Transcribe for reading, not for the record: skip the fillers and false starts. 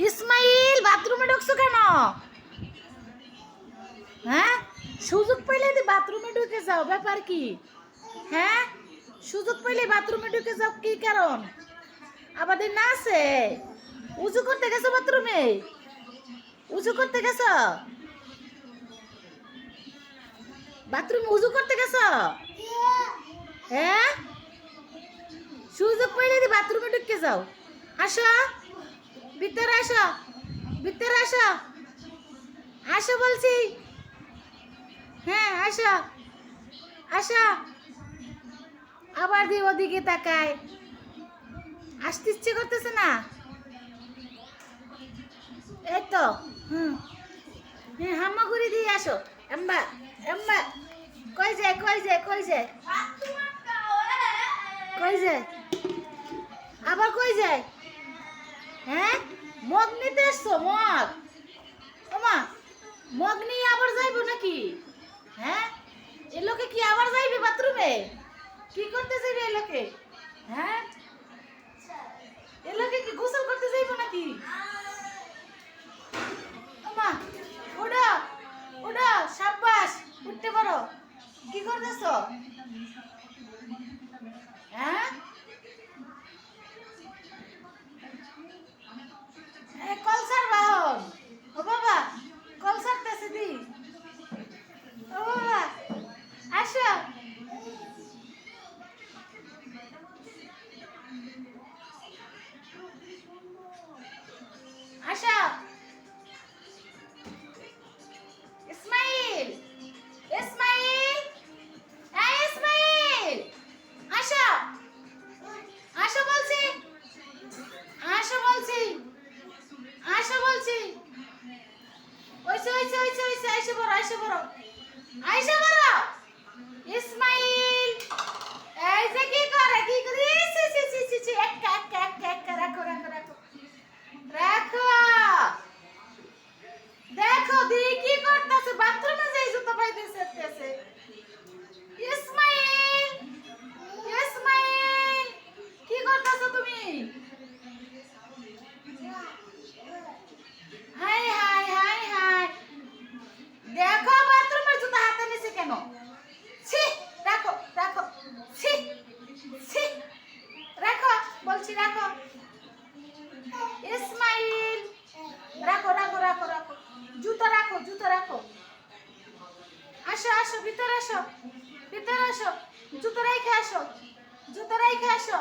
ইসমাইল বাথরুমে ঢুকছো কেন? হ্যাঁ, সুযোগ পেলে বাথরুমে ঢুকে যাও, ব্যাপার কি? হ্যাঁ, সুযোগ পেলে বাথরুমে ঢুকে যাও, কি কারণ? আমাদের না আছে, উজু করতে গেছো বাথরুমে? উজু করতে গেছো? বাথরুমে উজু করতে গেছো? হ্যাঁ, সুযোগ পেলে বাথরুমে ঢুকে যাও। আসো, ভিতরে আসো, ভিতরে আসো, আসো বলছি। হ্যাঁ, আসো, আসো। আবার দিয়ে ওদিকে তাকায়, আসতে ইচ্ছে করতেছে না। এই তো, হুম, হ্যাঁ, হাম্মাগুড়ি দিয়ে আসো। এম্বা, এম্বা, কই যায়, কই যায়, কই যায়, কই যায়, আবার কই যায়? হ্যাঁ, মগ নিতে এসছো? মগ, ওমা, মগ নিয়ে আবার যাইবো নাকি? হ্যাঁ, এ লোকে কি আবার যাইবে বাথরুমে? কি করতে যাইবে এ লোকে? হ্যাঁ, এ লোকে কি গোসল করতে যাইবো নাকি? ওমা, ওডা, ওডা, সাব্বাস, উঠতে পারো। কি করতেছো? হ্যাঁ, কলসার বাহন। ও বাবা, কলসার তেছে দি। ও বাবা, আসো, আসো। ইসমাইল, ইসমাইল, এই ইসমাইল, আসো, আসো বলছি, আসো বলছি, আসো বলছি। ওইসে, ওইসে, ওইসে, ওইসে, আইসে বড়, আইসে বড়, আইসে বড়। ইসমাইল, এই যে কি করে, কি করে, সি সি সি সি সি, একা একা একা একা, রাখো রাখো রাখো, রাখো। দেখো দি কি করতেছে, বাথরুমে যাই জুতো পাইতেছে। ইসমাইল, ইসমাইল, কি করতেছো তুমি? হাই হাই হাই হাই, দেখো বাথরুমের জুতো হাতে নিছে কেন? ছি, রাখো রাখো, ছি ছি, রাখো বলছি, রাখো। ইসমাইল, রাখো রাখো রাখো রাখো, জুতো রাখো, জুতো রাখো। আসো আসো, ভিতরে আসো, ভিতরে আসো, জুতো রেখে আসো, জুতো রেখে আসো।